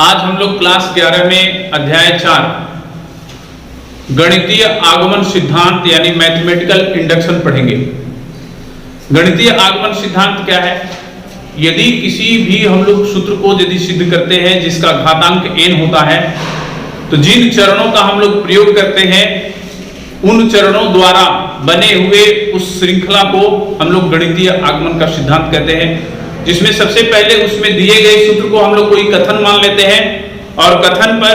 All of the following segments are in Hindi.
आज हम लोग क्लास 11 में अध्याय 4 गणितीय आगमन सिद्धांत यानी मैथमेटिकल इंडक्शन पढ़ेंगे। गणितीय आगमन सिद्धांत क्या है? यदि किसी भी हम लोग सूत्र को यदि सिद्ध करते हैं जिसका घातांक n होता है, तो जिन चरणों का हम लोग प्रयोग करते हैं उन चरणों द्वारा बने हुए उस श्रृंखला को हम लोग गणितीय आगमन का सिद्धांत कहते हैं। जिसमें सबसे पहले उसमें दिए गए सूत्र को हम लोग कोई कथन मान लेते हैं और कथन पर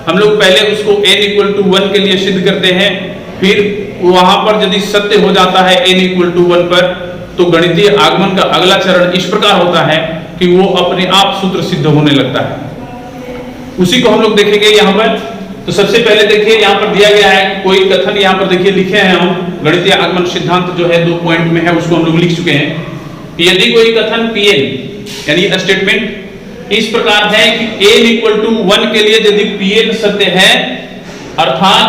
हम लोग पहले उसको n = 1 के लिए सिद्ध करते हैं। फिर वहां पर यदि सत्य हो जाता है n = 1 पर, तो गणितीय आगमन का अगला चरण इस प्रकार होता है कि वो अपने आप सूत्र सिद्ध होने लगता है। उसी को हम लोग देखेंगे यहाँ पर। तो सबसे पहले देखिए यहाँ पर दिया गया है कोई कथन, यहाँ पर देखिए लिखे हैं हम गणितीय आगमन सिद्धांत जो है 2 पॉइंट में है, उसको हम लोग लिख चुके हैं। यदि कोई कथन Pn यानी स्टेटमेंट इस प्रकार है कि n = 1 के लिए यदि Pn सत्य है अर्थात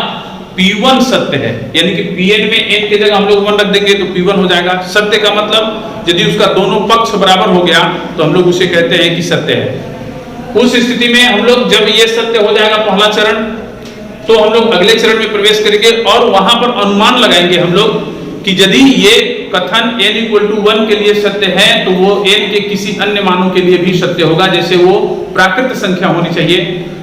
P1 सत्य है, यानी कि Pn में n की जगह हम लोग 1 रख देंगे तो P1 हो जाएगा। सत्य का मतलब यदि उसका दोनों पक्ष बराबर हो गया तो हम लोग उसे कहते हैं कि सत्य है। उस स्थिति में हम लोग जब ये सत्य हो जाएगा पहला चरण, तो हम लोग अगले चरण में प्रवेश करेंगे और वहां पर अनुमान लगाएंगे हम लोग कि यदि ये कथन n = 1 के लिए सत्य है तो वो n के किसी अन्य मानों के लिए भी सत्य होगा, जैसे वो प्राकृत संख्या होनी चाहिए।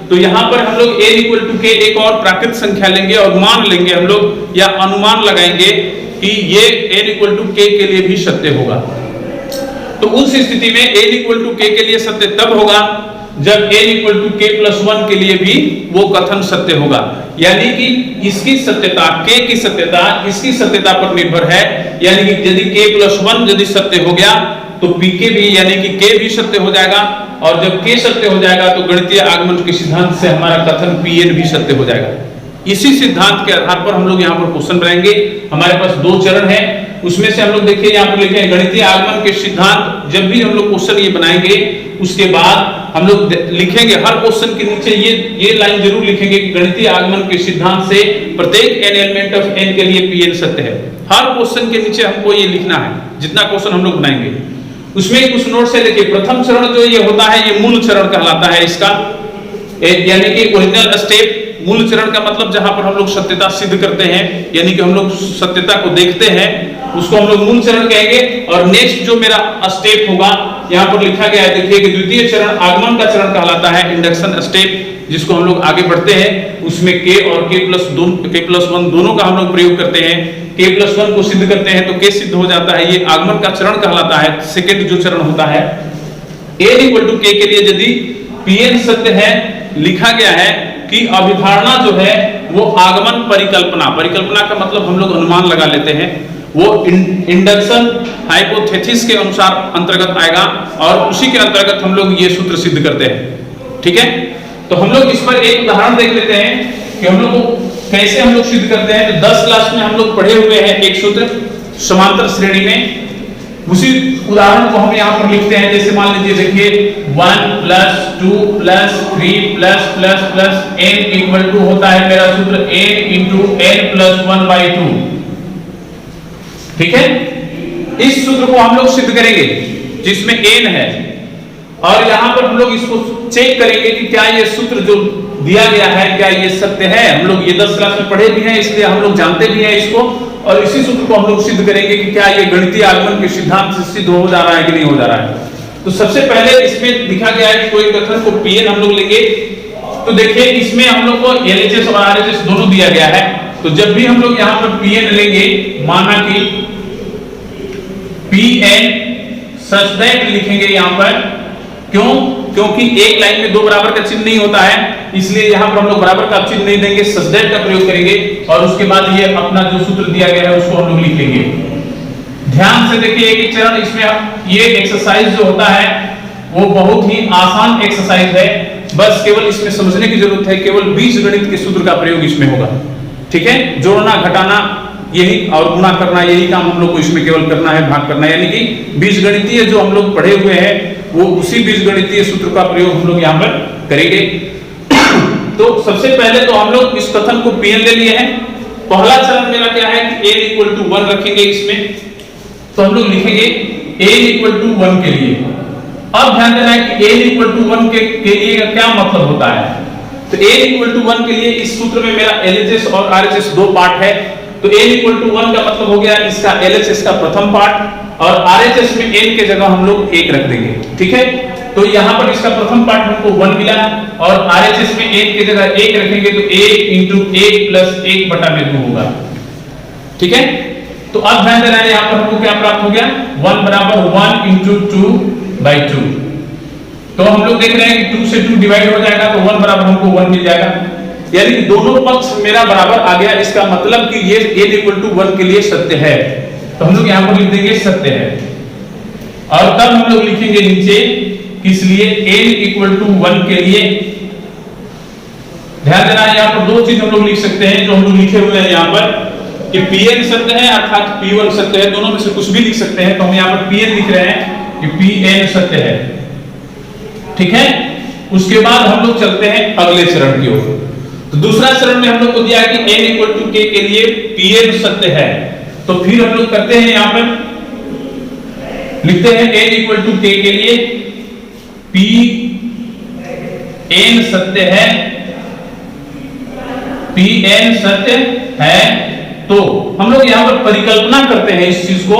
तो यहाँ पर हम लोग n = k एक और प्राकृत संख्या लेंगे और मान लेंगे हम लोग या अनुमान लगाएंगे कि ये n = k के लिए भी सत्य होगा। तो उस स्थिति में n = k के लिए सत्य तब होगा जब n = k+1 के लिए भी वो कथन सत्य होगा, यानी कि इसकी सत्यता k की सत्यता इसकी सत्यता पर निर्भर है। यानी कि यदि k+1 यदि सत्य हो गया तो pk भी यानी कि k भी सत्य हो जाएगा, और जब k सत्य हो जाएगा तो गणितीय आगमन के सिद्धांत से हमारा कथन Pn भी सत्य हो जाएगा। इसी सिद्धांत के आधार पर हम लोग यहाँ पर क्वेश्चन बनाएंगे। हमारे पास 2 चरण है, उसमें से हम लोग देखिए यहाँ पर लिखे हैं गणितीय आगमन के सिद्धांत। जब भी हम लोग क्वेश्चन ये बनाएंगे उसके बाद हम लोग लिखेंगे हर क्वेश्चन के नीचे ये लाइन जरूर लिखेंगे कि गणितीय आगमन के सिद्धांत से प्रत्येक n एलिमेंट ऑफ n के लिए Pn सत्य है। हर क्वेश्चन के नीचे हमको ये लिखना है जितना क्वेश्चन हम लोग बनाएंगे। उसमें कुछ नोट से देखिए, प्रथम चरण जो ये होता है ये मूल चरण कहलाता है इसका, यानी कि ओरिजिनल स्टेप। मूल चरण का मतलब जहां पर हम लोग सत्यता सिद्ध करते हैं, यानी कि हम लोग सत्यता को देखते हैं, उसको हम लोग मूल चरण कहेंगे। और नेक्स्ट जो मेरा स्टेप होगा यहाँ पर लिखा गया है, देखिए कि द्वितीय चरण आगमन का चरण कहलाता है, इंडक्शन स्टेप, जिसको हम लोग आगे बढ़ते हैं। उसमें k और k+1 दोनों का हम लोग प्रयोग करते हैं। k+1 को सिद्ध करते हैं तो k सिद्ध हो जाता है, ये आगमन का चरण कहलाता है, सेकेंड जो चरण होता है। n = k के लिए यदि Pn सत्य है, लिखा गया है कि अभिधारणा जो है वो आगमन परिकल्पना का मतलब हम लोग अनुमान लगा लेते हैं, वो इंडक्शन हाइपोथेसिस के अनुसार अंतर्गत आएगा और उसी के अंतर्गत हम लोग ये सूत्र सिद्ध करते हैं। ठीक है, तो हम लोग इस पर एक उदाहरण देख लेते हैं कि हम लोग को कैसे हम लोग सिद्ध करते हैं। तो 10 क्लास में हम लोग पढ़े हुए हैं एक सूत्र समांतर श्रेणी में, उसी उदाहरण को हम यहाँ पर लिखते हैं। जैसे मान लीजिए देखिए 1 + 2 + 3 ++ n = होता है मेरा सूत्र n × n + 1/2। ठीक है, इस सूत्र को हम लोग सिद्ध करेंगे जिसमें n है, और यहाँ पर हम लोग इसको चेक करेंगे कि क्या ये सूत्र जो दिया गया है क्या ये सत्य है। हम लोग ये 10 क्लास में पढ़े भी हैं, इसलिए हम लोग जानते भी हैं इसको, और इसी सूत्र को हम लोग सिद्ध करेंगे कि क्या ये गणितीय आगमन के सिद्धांत से सिद्ध हो जा रहा है कि नहीं हो जा रहा है। तो सबसे पहले इसमें लिखा गया है कि कोई कथन को Pn हम लोग लेंगे। तो देखिए इसमें हम लोग को LHS और RHS दोनों दिया गया है। तो जब भी हम लोग यहाँ पर Pn लेंगे, माना कि Pn सच दैट लिखेंगे यहाँ पर, क्यों? क्योंकि एक लाइन में 2 बराबर का चिन्ह नहीं होता है, इसलिए यहाँ पर हम लोग बराबर का चिन्ह नहीं देंगे, सच दैट का प्रयोग करेंगे और उसके बाद ये अपना जो सूत्र दिया गया है उसको हम लोग लिख लेंगे। ध्यान से देखिए एक चरण, इसमें ये एक्सरसाइज जो होता है वो बहुत ही आसान एक्सरसाइज है, बस केवल इसमें समझने की जरूरत है, केवल बीजगणित के सूत्र का प्रयोग इसमें होगा। ठीक है, जोड़ना घटाना यही और गुणा करना यही काम हम लोग को इसमें केवल करना है, भाग करना है, यानी कि बीजगणितीय जो हम लोग पढ़े हुए हैं वो उसी बीजगणितीय सूत्र का प्रयोग हम लोग यहाँ पर करेंगे। तो सबसे पहले तो हम लोग इस कथन को Pn ले लिए हैं। पहला चरण मेरा क्या है कि n = 1 रखेंगे इसमें, तो हम लोग लिखेंगे n = 1 के लिए अब ध्यान देना है कि n इक्वल टू 1 के लिए का क्या मतलब होता है। तो n इक्वल टू 1 के लिए इस सूत्र में मेरा LHS और RHS दो पार्ट है। तो n इक्वल टू 1 का मतलब हो गया इसका LHS का प्रथम पार्ट और RHS में n के जगह हम लोग 1 रख देंगे, ठीक है। तो यहाँ पर इसका प्रथम पार्ट हमको 1 मिला और RHS में n के जगह 1 रखेंगे तो 1 into 1 plus 1 बटा में 2 होगा, ठीक है। तो अब ध्यान देना है यहाँ पर हमको क्या प्राप्त हो गया, 1 बराबर 1 into 2 by 2। तो हम लोग देख रहे हैं कि 2 से 2 डिवाइड हो जाएगा तो 1 बराबर हमको 1 मिल जाएगा, यानी कि दोनों पक्ष मेरा बराबर आ गया। इसका मतलब कि ये n इक्वल टू 1 के लिए सत्य है। तो हम लोग यहाँ पर लिख देंगे सत्य है और तब हम लोग लिखेंगे नीचे किस लिए, n इक्वल टू 1 के लिए। ध्यान देना है यहाँ पर दो चीज हम लोग लिख सकते हैं जो हम लोग लिखे हुए हैं यहाँ पर कि Pn सत्य है अर्थात P1 सत्य है, दोनों में से कुछ भी लिख सकते हैं। तो हम यहाँ पर Pn लिख रहे हैं कि Pn सत्य है, ठीक है। उसके बाद हम लोग चलते हैं अगले चरण की ओर। तो दूसरा चरण में हम लोग को दिया है कि n इक्वल टू k के लिए Pn सत्य है। तो फिर हम लोग करते हैं यहाँ पर लिखते हैं n इक्वल टू k के लिए Pn सत्य है, Pn सत्य है। तो हम लोग यहाँ पर परिकल्पना करते हैं इस चीज को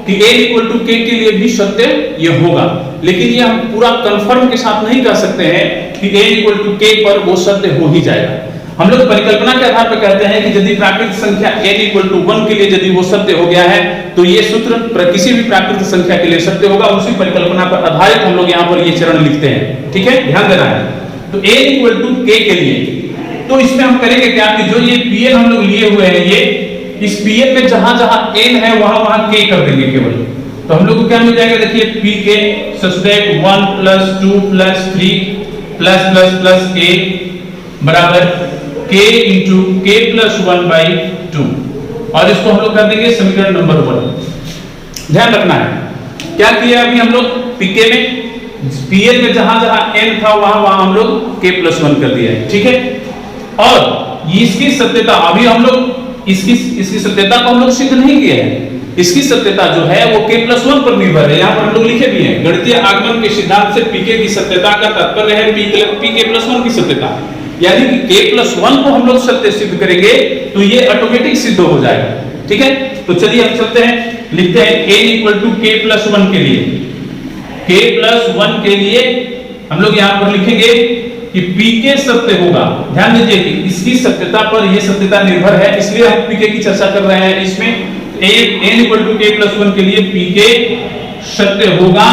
कि n इक्वल टू k के लिए भी सत्य ये होगा, लेकिन ये हम पूरा कंफर्म के साथ नहीं कह सकते हैं कि n इक्वल टू k पर वो सत्य हो ही जाएगा। हम लोग परिकल्पना के आधार पर कहते हैं कि यदि प्राकृतिक संख्या n इक्वल टू 1 के लिए यदि वो सत्य हो गया है तो ये सूत्र किसी भी प्राकृतिक संख्या के लिए सत्य होगा। उसी परिकल्पना पर आधारित हम लोग यहाँ पर ये चरण लिखते हैं, ठीक है, ध्यान देना है। तो n इक्वल टू k के लिए तो इसमें हम करेंगे क्या कि जो ये Pn हम लोग लिए हुए हैं, ये इस Pn में जहां जहां n है वहां वहां k कर देंगे केवल। तो हम लोग को क्या मिल जाएगा, देखिए pk such that 1 plus 2 plus 3 plus plus plus k बराबर k into k plus 1 by 2 और इसको हम लोग कर देंगे समीकरण नंबर 1। ध्यान रखना है क्या किया अभी हम लोग pk में Pn में जहां जहां n था वहां वहां हम लोग k plus 1 कर दिया है, ठीक है। और इसकी सत्यता अभी हम लोग इसकी सत्यता को हम लोग सिद्ध नहीं किए हैं। इसकी सत्यता जो है वो k plus 1 पर निर्भर है। यहाँ पर हम लोग लिखे भी हैं गणितीय आगमन के सिद्धांत से pk की सत्यता का तात्पर्य है pk plus 1 की सत्यता, यानी कि k plus 1 को हम लोग सत्य सिद्ध करेंगे तो ये ऑटोमेटिक सिद्ध हो जाएगा, ठीक है। तो चलिए हम चलते हैं, लिखते हैं n equal to k plus 1 के लिए, k plus 1 के लिए हम लोग यहाँ पर लिखेंगे कि pk सत्य होगा। ध्यान दीजिए कि इसकी सत्यता पर यह सत्यता निर्भर है, इसलिए हम pk की चर्चा कर रहे हैं। इसमें n equal to k plus 1 के लिए pk सत्य होगा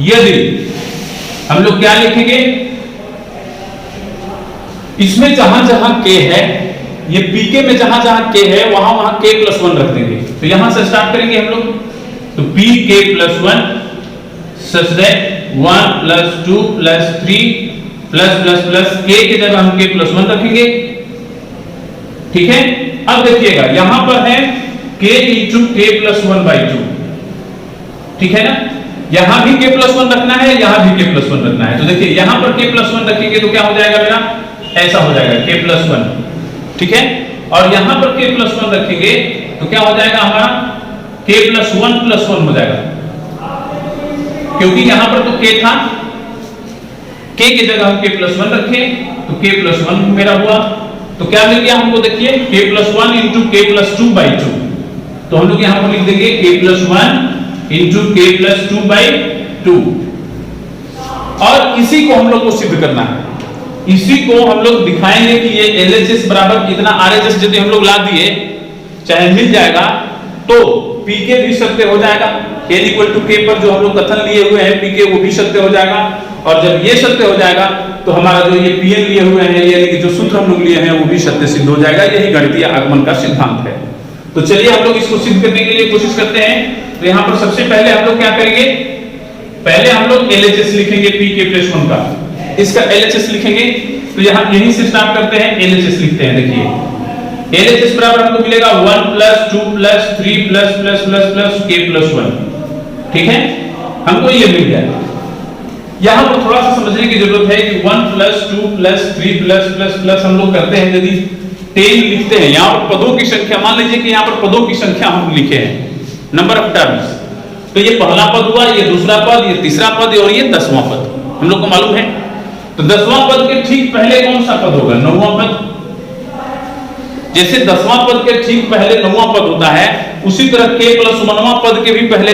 यदि हम लोग क्या लिखेंगे, इसमें जहां जहां k है, ये pk में जहां जहां k है वहां वहां k plus 1 रख देंगे। तो यहां से स्टार्ट करेंगे हम लोग, तो pk plus 1 such that 1 plus 2 plus 3 plus plus plus k की जगह हम k plus 1 रखेंगे, ठीक है। अब देखिएगा यहां पर है k into k plus 1 by 2, ठीक है ना। यहां भी k plus 1 रखना है, यहां भी k plus 1 रखना है। तो देखिए यहां पर k plus 1 रखेंगे तो क्या हो जाएगा मेरा, ऐसा हो जाएगा k plus 1, ठीक है। और यहां पर k plus 1 रखेंगे तो क्या हो जाएगा हमारा k plus 1 plus 1 हो जाएगा, क्योंकि यहां पर तो k था, k की जगह हम k plus 1 रखें तो k plus 1 मेरा हुआ। तो क्या मिल गया हमको, देखिए k plus 1 into k plus 2 by 2। तो हम लोग यहां पर लिख देंगे k plus 1 into k plus 2 by 2। और इसी को हम लोग को सिद्ध करना है, इसी को हम लोग दिखाएंगे कि ये LHS बराबर इतना RHS यदि हम लोग ला दिए चाहे मिल जाएगा तो pk भी सत्य हो जाएगा। n इक्वल टू k पर जो हम लोग कथन लिए हुए हैं pk वो भी सत्य हो जाएगा। और जब ये सत्य हो जाएगा तो हमारा जो ये Pn लिए हुए हैं, यानी कि जो सूत्र हम लोग लिए हैं वो भी सत्य सिद्ध हो जाएगा। यही गणितीय आगमन का सिद्धांत है। तो चलिए हम लोग इसको सिद्ध करने के लिए कोशिश करते हैं। तो यहाँ पर सबसे पहले हम लोग क्या करेंगे, पहले हम लोग LHS लिखेंगे pk plus 1 का, इसका LHS लिखेंगे। तो यहाँ यहीं से स्टार्ट करते हैं, LHS लिखते हैं। देखिए LHS बराबर हमको मिलेगा 1 plus 2 plus 3 plus plus plus plus k plus 1, ठीक है, हमको ये मिल गया। यहां पर थोड़ा सा समझने की जरूरत है कि 1 plus 2 plus 3 plus plus plus हम लोग करते हैं यदि 10 लिखते हैं, यहाँ पर पदों की संख्या, मान लीजिए कि यहाँ पर पदों की संख्या हम लिखे हैं, नंबर ऑफ टर्म्स, तो ये पहला पद हुआ, ये दूसरा पद, ये तीसरा पद और ये 10वां पद हम लोग को मालूम है। तो 10वां पद के ठीक पहले कौन सा पद होगा? 9वां पद। जैसे 10वां पद के ठीक पहले 9वां पद होता है, उसी तरह k + 1वां पद के भी पहले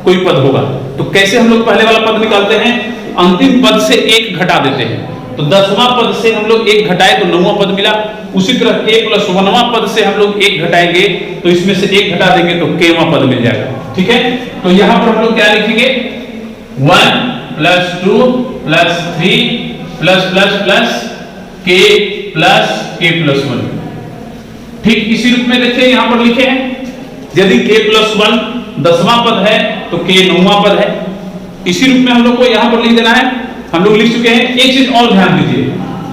कोई पद होगा। तो कैसे हम लोग पहले वाला पद निकालते हैं? अंतिम पद से 1 घटा देते हैं। तो 10वां पद से हम लोग 1 घटाए तो 9वां पद मिला। उसी तरह k + 1वां पद से हम लोग 1 घटाएंगे तो इसमें से 1 घटा देंगे तो kवां पद मिल जाएगा। ठीक है, तो यहां पर हम लोग क्या लिखेंगे? 1 + 2 + 3 ++ k + 1। ठीक इसी रूप में देखिए यहां पर लिखे हैं, यदि k + 1 10वां पद है तो k 9वां पद है। इसी रूप में हम लोग को यहां पर लिख देना है। हम लोग लिख चुके हैं। एक चीज और ध्यान दीजिए,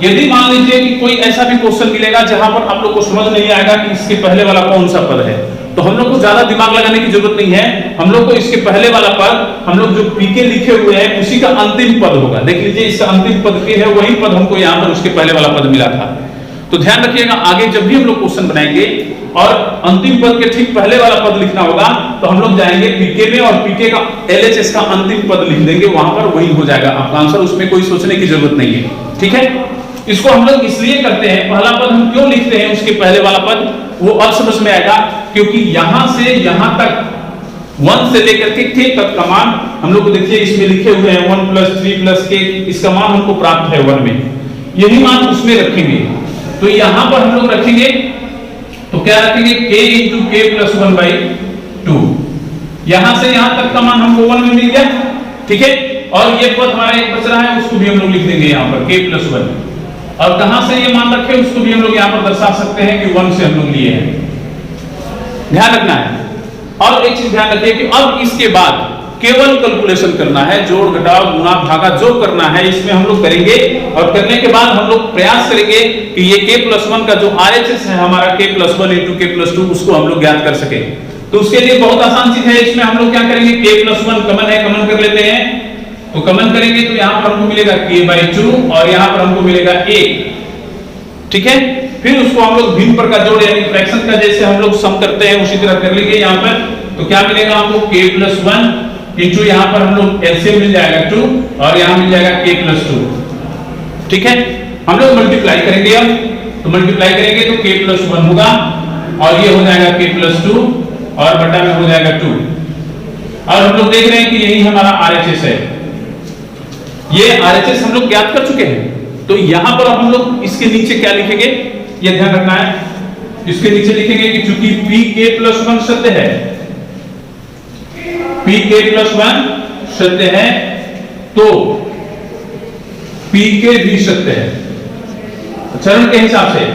यदि मान लीजिए कि कोई ऐसा भी क्वेश्चन मिलेगा जहां पर आप लोग को समझ नहीं आएगा कि इसके पहले वाला कौन सा पद है, तो हम लोग को ज्यादा दिमाग लगाने की जरूरत नहीं है। हम लोग को इसके पहले वाला पद, हम लोग जो पीके लिखे हुए हैं उसी का अंतिम पद होगा। देख लीजिए इसका अंतिम पद के है, वही पद हमको यहाँ पर उसके पहले वाला पद मिला था। तो ध्यान रखिएगा, आगे जब भी हम लोग क्वेश्चन बनाएंगे और अंतिम पद के ठीक पहले वाला पद लिखना होगा तो हम लोग जाएंगे पीके में और पीके का LHS का अंतिम पद लिख देंगे, वहां पर वही हो जाएगा आपका आंसर। उसमें कोई सोचने की जरूरत नहीं है। ठीक है, इसको हम लोग इसलिए करते हैं, पहला पद हम क्यों लिखते हैं उसके पहले वाला पद, वो अब समझ में आएगा। क्योंकि यहां से यहां तक 1 से लेकर के k तक का मान हम लोग को देखिए इसमें लिखे हुए हैं 1 + 3 + k, इसका मान हमको प्राप्त है 1 में। यही मान उसमें रखेंगे। तो यहां पर हम लोग रखेंगे तो क्या रखेंगे? k × k + 1/2। यहां से यहां तक का मान हमको 1 में मिल गया। ठीक है, और ये पद हमारा एक बच रहा है, उसको भी हम लोग लिख देंगे यहां पर k + 1। और कहां से ये मान रखे उसको भी हम लोग यहां पर दर्शा सकते हैं कि 1 से हम लोग लिए हैं। ध्यान रखना है। और एक चीज ध्यान रखिए कि अब इसके बाद केवल कैलकुलेशन करना है, जोड़ घटाव गुणा भागा जो करना है इसमें हम लोग करेंगे। और करने के बाद हम लोग प्रयास करेंगे कि ये k + 1 का जो RHS है हमारा k + 1 × k + 2 उसको हम लोग ज्ञात कर सके। तो उसके लिए बहुत आसान चीज है, इसमें हम लोग क्या करेंगे? k + 1 कमन है, कमन कर लेते हैं। तो कमन करेंगे तो यहां पर हमको मिलेगा k/2 और यहां पर हमको मिलेगा 1। ठीक है, फिर उसको हम लोग भिन्न पर का जोड़ यानी फ्रैक्शन का जैसे हम लोग सम करते हैं उसी तरह कर लेंगे यहां पर। तो क्या मिलेगा हमको? k + 1 × यहां पर हम लोग LCM मिल जाएगा 2 और यहां मिल जाएगा k + 2। ठीक है, हम लोग मल्टीप्लाई करेंगे। अब तो मल्टीप्लाई करेंगे तो k + 1 होगा और ये हो जाएगा k + 2 और बटा में हो जाएगा 2। और हम लोग देख रहे हैं कि यही हमारा RHS है। ये RHS हम लोग ज्ञात कर चुके हैं। तो यहां पर हम लोग इसके नीचे क्या लिखेंगे ये ध्यान रखना है। इसके नीचे लिखेंगे कि चूंकि pk + 1 सत्य है, pk + 1 सत्य है तो pk भी सत्य है चरण के हिसाब से।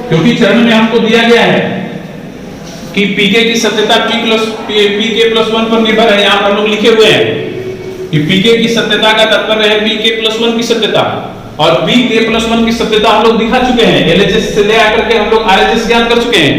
क्योंकि चरण में हमको दिया गया है कि pk की सत्यता pk + 1 पर निर्भर है। यहां पर हम लोग लिखे हुए हैं कि pk की सत्यता का तात्पर्य है pk + 1 की सत्यता, और pk + 1 की सत्यता हम लोग दिखा चुके हैं। LHS से ले आकर के हम लोग RHS ज्ञात कर चुके हैं।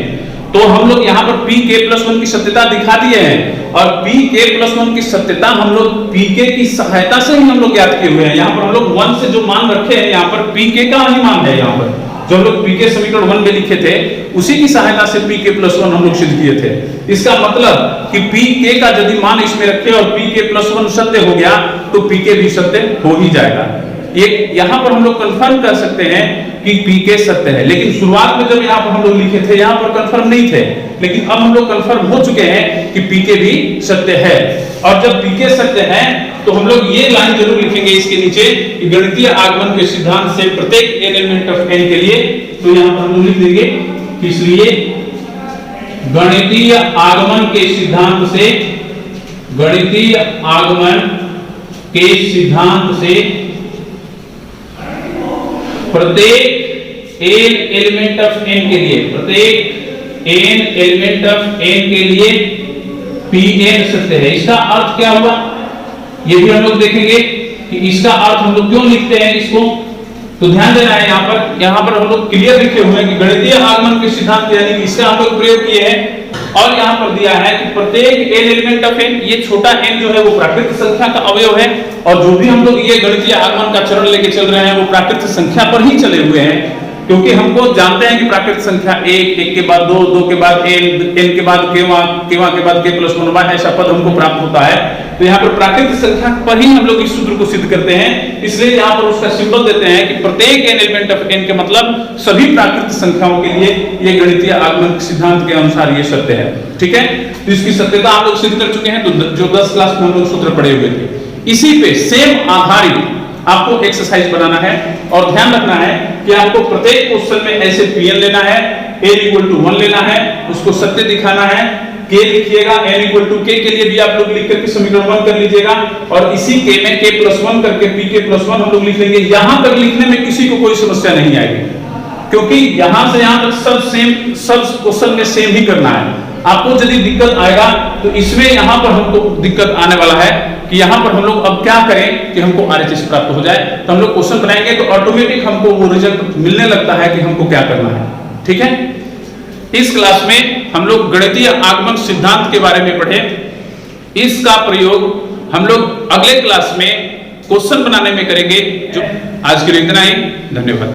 तो हम लोग यहाँ पर pk + 1 की सत्यता दिखा दिए हैं और pk + 1 की सत्यता हम लोग pk की सहायता से ही हम लोग ज्ञात किए हुए हैं। यहाँ पर हम लोग 1 से जो मान रखे हैं यहाँ पर pk का ही मान है। यहाँ पर जो हम लोग pk समीकरण 1 में लिखे थे उसी की सहायता से pk + 1 हम लोग सिद्ध किए थे। इसका मतलब कि pk का यदि मान इसमें रखे और pk + 1 सत्य हो गया तो pk भी सत्य हो ही जाएगा। एक यहाँ पर हम लोग कंफर्म कर सकते हैं कि pk सत्य है। लेकिन शुरुआत में जब यहाँ पर हम लोग लिखे थे यहाँ पर कंफर्म नहीं थे, लेकिन अब हम लोग कंफर्म हो चुके हैं कि pk भी सत्य है। और जब pk सत्य है तो हम लोग ये लाइन जरूर लिखेंगे इसके नीचे कि गणितीय आगमन के सिद्धांत से प्रत्येक एलिमेंट ऑफ n के लिए। तो यहाँ पर हम लोग लिख देंगे कि इसलिए गणितीय आगमन के सिद्धांत से, गणितीय आगमन के सिद्धांत से प्रत्येक n एलिमेंट ऑफ n के लिए, प्रत्येक n एलिमेंट ऑफ n के लिए Pn सत्य है। इसका अर्थ क्या हुआ ये भी हम लोग देखेंगे कि इसका अर्थ हम लोग क्यों लिखते हैं इसको। तो ध्यान देना है यहाँ पर हम लोग क्लियर लिखे हुए हैं कि गणितीय आगमन के सिद्धांत यानी कि इसका हम लोग प्रयोग किए हैं। और यहाँ पर दिया है कि प्रत्येक n एलिमेंट ऑफ n, ये छोटा n जो है वो प्राकृत संख्या का अवयव है और जो भी हम लोग ये गणितीय आगमन का चरण लेके चल रहे हैं वो प्राकृत संख्या पर ही चले हुए हैं। क्योंकि हमको जानते हैं कि प्राकृतिक संख्या एक, एक के बाद दो, दो के बाद एन, एन के बाद केवा के बाद के प्लस 1 ऐसा पद हमको प्राप्त होता है। तो यहाँ पर प्राकृतिक संख्या पर ही हम लोग इस सूत्र को सिद्ध करते हैं, इसलिए यहाँ पर उसका सिंबल देते हैं कि प्रत्येक एन एलिमेंट ऑफ एन के मतलब सभी प्राकृतिक संख्याओं के लिए ये गणितीय आगमन सिद्धांत के अनुसार ये सत्य है। ठीक है, तो इसकी सत्यता आप लोग सिद्ध कर चुके हैं, तो जो 10 क्लास में हम लोग सूत्र पढ़े हुए थे, इसी पे सेम आधारित आपको एक्सरसाइज बनाना है और ध्यान रखना है कि आपको प्रत्येक क्वेश्चन में ऐसे Pn लेना है, n = 1 लेना है, उसको सत्य दिखाना है, k लिखिएगा, n = k के लिए भी आप लोग लिख करके समीकरण 1 कर लीजिएगा और इसी k में k+1 करके pk+1 हम लोग लिख लेंगे। यहां तक लिखने में किसी को कोई समस्या नहीं आएगी, क्योंकि यहां से यहां तक सब क्वेश्चन में सेम ही करना है। आपको यदि दिक्कत आएगा तो इसमें यहां पर हमको दिक्कत आने वाला है कि यहां पर हम लोग अब क्या करें कि हमको RHS प्राप्त हो जाए। तो हम लोग क्वेश्चन बनाएंगे तो ऑटोमेटिक हमको वो रिजल्ट मिलने लगता है कि हमको क्या करना है। ठीक है, इस क्लास में हम लोग गणितीय आगमन सिद्धांत के बारे में पढ़े। इसका प्रयोग हम लोग अगले क्लास में क्वेश्चन बनाने में करेंगे। जो आज के लिए इतना ही, धन्यवाद।